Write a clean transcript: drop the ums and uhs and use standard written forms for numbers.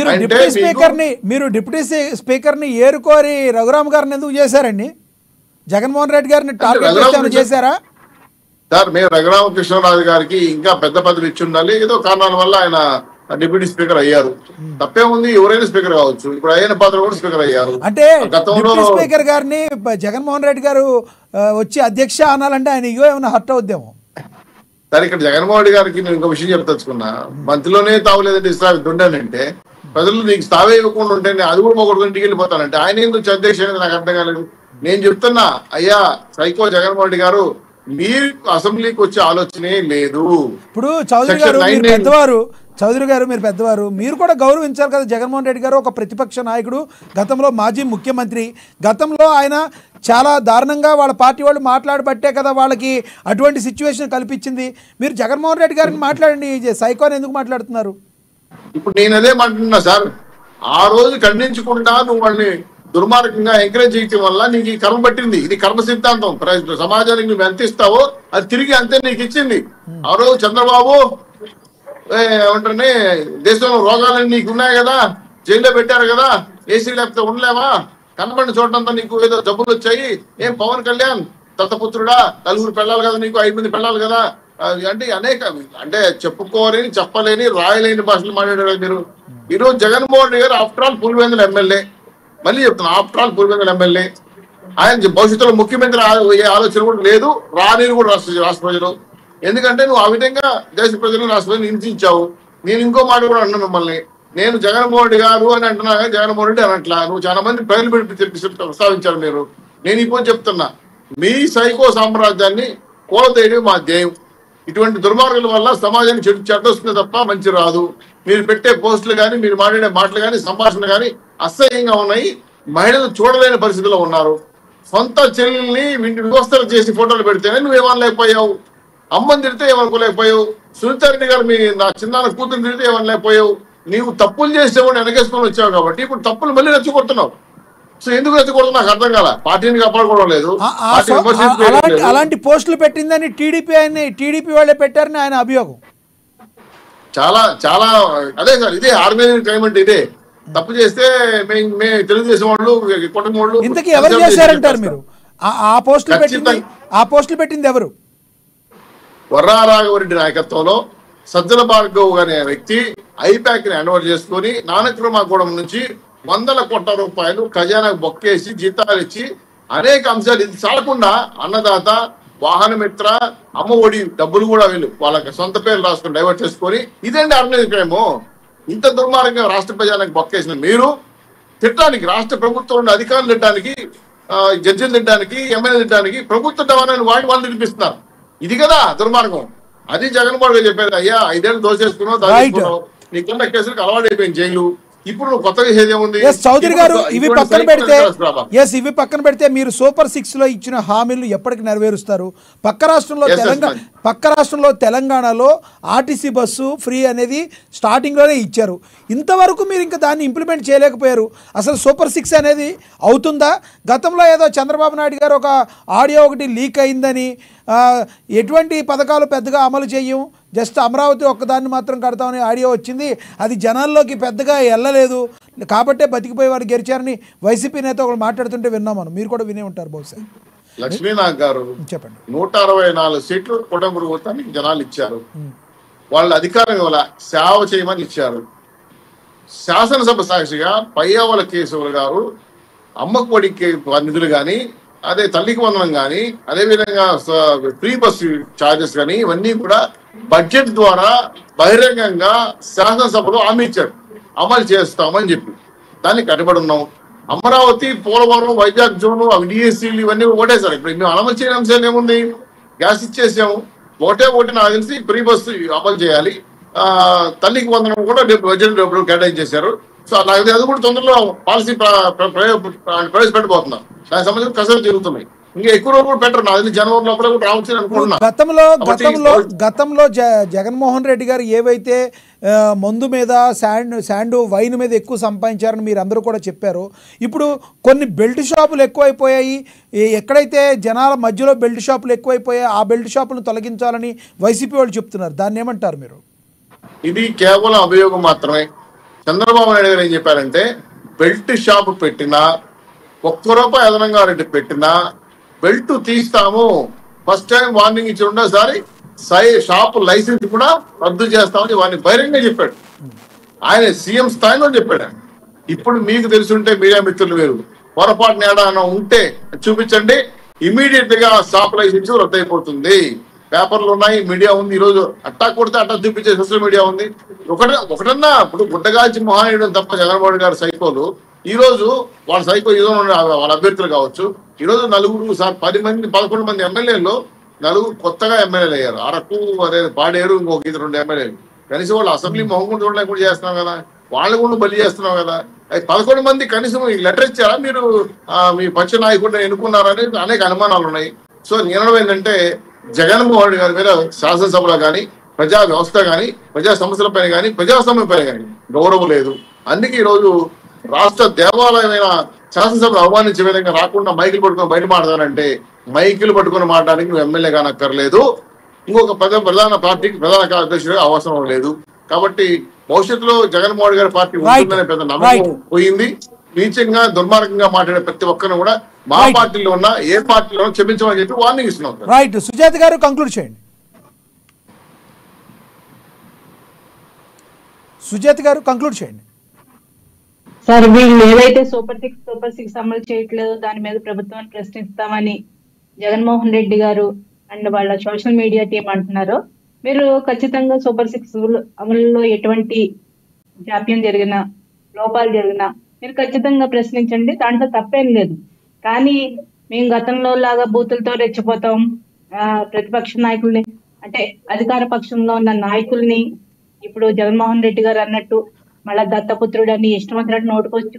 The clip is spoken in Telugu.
అంటే మీరు డిప్యూటీ స్పీకర్ని ఏరుకోరి రఘురామ్ గారిని ఎందుకు చేశారండి? జగన్మోహన్ రెడ్డి గారిని టార్గెట్ చేశారా? సార్ మేము రఘురామకృష్ణరాజు గారికి ఇంకా పెద్ద పదవి ఇచ్చి ఉండాలి. ఏదో కారణాల వల్ల ఆయన డిప్యూటీ స్పీకర్ అయ్యారు. తప్పే ఉంది, ఎవరైనా స్పీకర్ కావచ్చు. ఇప్పుడు అయిన పాత్ర కూడా స్పీకర్ అయ్యారు. అంటే డిప్యూటీ స్పీకర్ గారిని జగన్మోహన్ రెడ్డి గారు వచ్చి అధ్యక్ష అనాలంటే ఆయన ఇగో ఏమైనా హర్ట్ అవుద్దేమో. సరే, ఇక్కడ జగన్మోహన్ రెడ్డి గారికి నేను ఇంకో విషయం చెప్తలుచుకున్నా. మంత్రిలోనే తావులేదంటే ఇస్లాం ఉండానంటే ప్రజలు నీకు తావే ఇవ్వకుండా ఉంటే అది కూడా ఒకటి ఇంటికి వెళ్ళిపోతానంటే ఆయన ఎందుకు అధ్యక్ష అనేది నాకు అర్థం కాలేదు. నేను చెప్తున్నా, అయ్యా సైకో జగన్మోహన్ రెడ్డి గారు, మీరు అసెంబ్లీకి వచ్చే ఆలోచనే లేదు. ఇప్పుడు చౌదరి గారు మీరు పెద్దవారు, మీరు కూడా గౌరవించాలి కదా. జగన్మోహన్ రెడ్డి గారు ఒక ప్రతిపక్ష నాయకుడు, గతంలో మాజీ ముఖ్యమంత్రి. గతంలో ఆయన చాలా దారుణంగా వాళ్ళ పార్టీ వాళ్ళు మాట్లాడబట్టే కదా వాళ్ళకి అటువంటి సిచ్యువేషన్ కల్పించింది. మీరు జగన్మోహన్ రెడ్డి గారిని మాట్లాడండి, సైకోని ఎందుకు మాట్లాడుతున్నారు? ఇప్పుడు నేను అదే మాట్లాడుతున్నా సార్. ఆ రోజు ఖండించకుండా నువ్వు వాళ్ళని దుర్మార్గంగా ఎంకరేజ్ చేయటం వల్ల నీకు ఈ కర్మ పట్టింది. ఇది కర్మ సిద్ధాంతం. సమాజానికి నువ్వు ఎంత ఇస్తావో అది తిరిగి అంతే నీకు ఇచ్చింది. ఆ రోజు చంద్రబాబు ఏమంటారని దేశంలో రోగాలన్నీ నీకు ఉన్నాయి కదా, జైల్లో పెట్టారు కదా, ఏసీ లేకపోతే ఉండలేవా, కనబడిన చోటంతా నీకు ఏదో జబ్బులు వచ్చాయి. ఏం పవన్ కళ్యాణ్ దత్తపుత్రుడా, 4 పెళ్ళాలి కదా నీకు, 5 మంది పెళ్ళాలి కదా అంటే అనేక అంటే చెప్పుకోలేని చెప్పలేని రాయలేని భాషలు మాట్లాడారు మీరు. ఈరోజు జగన్మోహన్ రెడ్డి గారు ఆఫ్టర్ ఆల్ పులివెందుల ఎమ్మెల్యే, మళ్ళీ చెప్తున్నా ఆఫ్టర్ ఆల్ పులివెందుల ఎమ్మెల్యే. ఆయన భవిష్యత్తులో ముఖ్యమంత్రి అయ్యే ఆలోచన కూడా లేదు, రాని కూడా రాష్ట్ర ప్రజలు. ఎందుకంటే నువ్వు ఆ విధంగా దేశ ప్రజలను రాష్ట్ర ప్రజలు హింసించావు. నేను ఇంకో మాట కూడా అన్నా మిమ్మల్ని, నేను జగన్మోహన్ రెడ్డి గారు అని అంటున్నా కానీ జగన్మోహన్ రెడ్డి అనట్లా. నువ్వు చాలా మంది ప్రజలు ప్రస్తావించారు మీరు. నేను ఇప్పుడు చెప్తున్నా, మీ సైకో సామ్రాజ్యాన్ని కూలతేయడం మా ధ్యేయం. ఇటువంటి దుర్మార్గుల వల్ల సమాజానికి చెడ్డ వస్తుంది తప్ప మంచి రాదు. మీరు పెట్టే పోస్టులు కానీ, మీరు మాట్లాడే మాటలు కానీ, సంభాషణ కానీ అసహ్యంగా ఉన్నాయి. మహిళలు చూడలేని పరిస్థితిలో ఉన్నారు. సొంత చెల్లెల్ని వ్యవస్థలు చేసి ఫోటోలు పెడితేనే నువ్వేమనలేకపోయావు. అమ్మని తిడితే ఏమనుకోలేకపోయావు. సునీతారెడ్డి గారు నా చిన్న కూతురు తిడితే ఏమనలేకపోయావు. నీవు తప్పులు చేసేవాడిని వెనకేసుకొని వచ్చావు కాబట్టి ఇప్పుడు తప్పులు మళ్ళీ రెచ్చగొడుతున్నావు. సో ఎందుకు రెచ్చగొడుతున్నా నాకు అర్థం కాల. పార్టీని కాపాడుకోవడం లేదు. అలాంటి పోస్టులు పెట్టిందని టీడీపీ వాళ్ళే పెట్టారని ఆయన అభియోగం. చాలా చాలా అదే సార్, ఇదే ఆర్గనైజింగ్ క్రైమ్ అంటే ఇదే. తప్పు చేస్తే తెలుగుదేశం వాళ్ళు, కుటుంబం వాళ్ళు. ఇంతకీ ఎవరు చేశారంటారు మీరు? ఆ పోస్టులు పెట్టింది ఎవరు? వర్రా రాఘవరెడ్డి నాయకత్వంలో సజ్జల భార్గవ్ అనే వ్యక్తి ఐపాక్ ని హ్యాండ్ చేసుకుని నానక్రమాగూడెం నుంచి 100 కోట్ల రూపాయలు ఖజానాకు బొక్కేసి జీతాలు ఇచ్చి అనేక అంశాలు. ఇది చాలకుండా అన్నదాత, వాహనమిత్ర, అమ్మ ఒడి డబ్బులు కూడా వీళ్ళు వాళ్ళకి సొంత పేర్లు రాసుకుని డైవర్ట్ చేసుకొని, ఇదేంటి ఆర్గనైజ్ క్రైమ్. ఇంత దుర్మార్గంగా రాష్ట్ర ప్రజానికి బొక్కేసిన మీరు తిట్టడానికి, రాష్ట్ర ప్రభుత్వం అధికారులు తిట్టడానికి, జడ్జిలు తిట్టడానికి, ఎమ్మెల్యే తిట్టడానికి ప్రభుత్వ డవాన్ని వాళ్ళు తినిపిస్తున్నారు. ఇది కదా దుర్మార్గం. అది జగన్మోహన్ రెడ్డి చెప్పేది. అయ్యా 5 ఏళ్ళు దోచేసుకున్నావు, దాచుకున్నావు, నీకున్న కేసులకు అలవాటు అయిపోయింది జైలు. ఇప్పుడు నువ్వు కొత్తగా ఏదేముంది? చౌదరి గారు, ఇవి పక్కన పెడితే మీరు సూపర్ 6 లో ఇచ్చిన హామీలు ఎప్పటికి నెరవేరుస్తారు? పక్క రాష్ట్రంలో తెలంగాణలో ఆర్టీసీ బస్సు ఫ్రీ అనేది స్టార్టింగ్ లోనే ఇచ్చారు. ఇంతవరకు మీరు ఇంకా దాన్ని ఇంప్లిమెంట్ చేయలేకపోయారు. అసలు సూపర్ 6 అనేది అవుతుందా? గతంలో ఏదో చంద్రబాబు నాయుడు గారు ఒక ఆడియో ఒకటి లీక్ అయిందని, ఎటువంటి పథకాలు పెద్దగా అమలు చేయం, జస్ట్ అమరావతి ఒక్కదాన్ని మాత్రం కడతామని ఆడియో వచ్చింది. అది జనాల్లోకి పెద్దగా వెళ్ళలేదు కాబట్టే బతికిపోయి వారు గెలిచారని వైసీపీ నేత ఒకరు మాట్లాడుతుంటే విన్నాం మనం. మీరు కూడా వినే ఉంటారు బహుశా. లక్ష్మీనాథ్ గారు చెప్పండి. 164 సీట్లు కుటుంబ ప్రభుత్వానికి జనాలు ఇచ్చారు. వాళ్ళ అధికారం వల్ల సేవ చేయమని ఇచ్చారు. శాసనసభ సాక్షిగా పయ్యావుల కేశవులు గారు అమ్మఒడికి నిధులు కానీ, అదే తల్లికి వందనం కానీ, అదేవిధంగా ఫ్రీ బస్సు ఛార్జెస్ కానీ, ఇవన్నీ కూడా బడ్జెట్ ద్వారా బహిరంగంగా శాసనసభలో హామీ ఇచ్చారు. అమలు చేస్తామని చెప్పి దాన్ని కట్టుబడి ఉన్నాం. అమరావతి, పోలవరం, వైజాగ్ జోను, అవి డిఎస్సీలు ఇవన్నీ ఓటేశారు. ఇప్పుడు మేము అమలు చేయని అంశాలు ఏముంది? గ్యాస్ ఇచ్చేసాము. ఒకటి నాకు తెలిసి ఫ్రీ బస్సు అమలు చేయాలి. తల్లికి వందనం కూడా బడ్జెట్ డబ్బులు కేటాయించేశారు. సో నాకు అది కూడా తొందరలో పాలసీ ప్రవేశపెట్టబోతున్నారు. దానికి సంబంధించిన కసరత్తు జరుగుతున్నాయి. ఇంకా ఎక్కువ రోజులు కూడా పెట్టరు. నాకు జనవరి లోపల కూడా రావచ్చు అనుకుంటున్నా. గతంలో జగన్మోహన్ రెడ్డి గారు ఏవైతే మందు మీద, శాండ్, వైన్ మీద ఎక్కువ సంపాదించారని మీరు అందరూ కూడా చెప్పారు. ఇప్పుడు కొన్ని బెల్ట్ షాపులు ఎక్కువైపోయాయి. ఎక్కడైతే జనాల మధ్యలో బెల్ట్ షాపులు ఎక్కువైపోయాయి, ఆ బెల్ట్ షాపులను తొలగించాలని వైసీపీ వాళ్ళు చెప్తున్నారు. దాన్ని ఏమంటారు మీరు? ఇది కేవలం అభియోగం మాత్రమే. చంద్రబాబు నాయుడు గారు ఏం చెప్పారంటే బెల్ట్ షాప్ పెట్టినా, ₹1 అదనంగా రేటు పెట్టినా బెల్ట్ తీస్తాము, ఫస్ట్ టైం వార్నింగ్ ఇచ్చి రెండోసారి షాప్ లైసెన్స్ కూడా రద్దు చేస్తామని వారిని బహిరంగ చెప్పాడు. ఆయన సీఎం స్థాయిలో చెప్పాడు. ఇప్పుడు మీకు తెలుసుంటే మీడియా మిత్రులు వేరు, పొరపాటున ఏడాన ఉంటే చూపించండి, ఇమీడియట్ గా షాప్ లైసెన్స్ రద్దు అయిపోతుంది. పేపర్లు ఉన్నాయి, మీడియా ఉంది. ఈ రోజు అట్టా కొడితే అట్టా చూపించే సోషల్ మీడియా ఉంది. ఒకటన్నా ఇప్పుడు గుడ్డగాల్చి మహానీయుడు తప్ప జగన్మోహన్ గారు సైకోలు ఈ రోజు వాళ్ళ సైకో ఏదో వాళ్ళ అభ్యర్థులు కావచ్చు. ఈ రోజు 11 మంది ఎమ్మెల్యేలు 4 కొత్తగా ఎమ్మెల్యేలు అయ్యారు. అరకు, అదే పాడేరు, ఇంకొక 2 ఎమ్మెల్యేలు. కనీసం వాళ్ళు అసెంబ్లీ మొహం చూడలేక కూడా చేస్తున్నాం కదా, వాళ్ళు కూడా బలి చేస్తున్నాం కదా. 11 మంది కనీసం ఈ లెటర్ ఇచ్చారా మీరు, మీ పచ్చ నాయకుడిని ఎన్నుకున్నారని అనేక అనుమానాలు ఉన్నాయి. సో నిర్ణయం ఏంటంటే జగన్మోహన్ రెడ్డి గారి మీద శాసనసభలో కానీ, ప్రజా వ్యవస్థ కానీ, ప్రజా సమస్యల పైన కానీ, ప్రజాస్వామ్యం పైన కానీ గౌరవం లేదు. అందుకే ఈ రోజు రాష్ట్ర దేవాలయమైన శాసనసభను అవమానించే విధంగా రాకుండా మైకులు పట్టుకొని బయట మాట్లాడాలంటే మైకులు పట్టుకొని మాట్లాడడానికి నువ్వు ఎమ్మెల్యే కానక్కర్లేదు, ఇంకొక ప్రధాన పార్టీకి ప్రధాన కార్యదర్శిగా అవసరం లేదు. కాబట్టి భవిష్యత్తులో జగన్మోహన్ గారి పార్టీ ఉంటుందనే పెద్ద నమ్మకం పోయింది. నీచంగా దుర్మార్గంగా మాట్లాడే ప్రతి ఒక్కరిని కూడా మా పార్టీలో ఉన్న ఏ పార్టీలో క్షమించమని చెప్పి వార్నింగ్ ఇస్తున్నాం. రైట్, సుజాత గారు కంక్లూడ్ చేయండి. సుజాత గారు కంక్లూడ్ చేయండి. సార్, వీళ్ళు ఏదైతే సూపర్ సిక్స్ అమలు చేయట్లేదో దాని మీద ప్రభుత్వాన్ని ప్రశ్నిస్తామని జగన్మోహన్ రెడ్డి గారు అండ్ వాళ్ళ సోషల్ మీడియా టీం అంటున్నారో, మీరు ఖచ్చితంగా సూపర్ 6 అమలులో ఎటువంటి జాప్యం జరిగినా, లోపాలు జరిగినా మీరు ఖచ్చితంగా ప్రశ్నించండి, దాంట్లో తప్పేం లేదు. కానీ మేము గతంలో లాగా బూతులతో రెచ్చిపోతాం, ప్రతిపక్ష నాయకుల్ని అంటే అధికార పక్షంలో ఉన్న నాయకుల్ని ఇప్పుడు జగన్మోహన్ రెడ్డి గారు అన్నట్టు మళ్ళా దత్తపుత్రుడు అని ఇష్టం వచ్చినట్టు నోటుకొచ్చి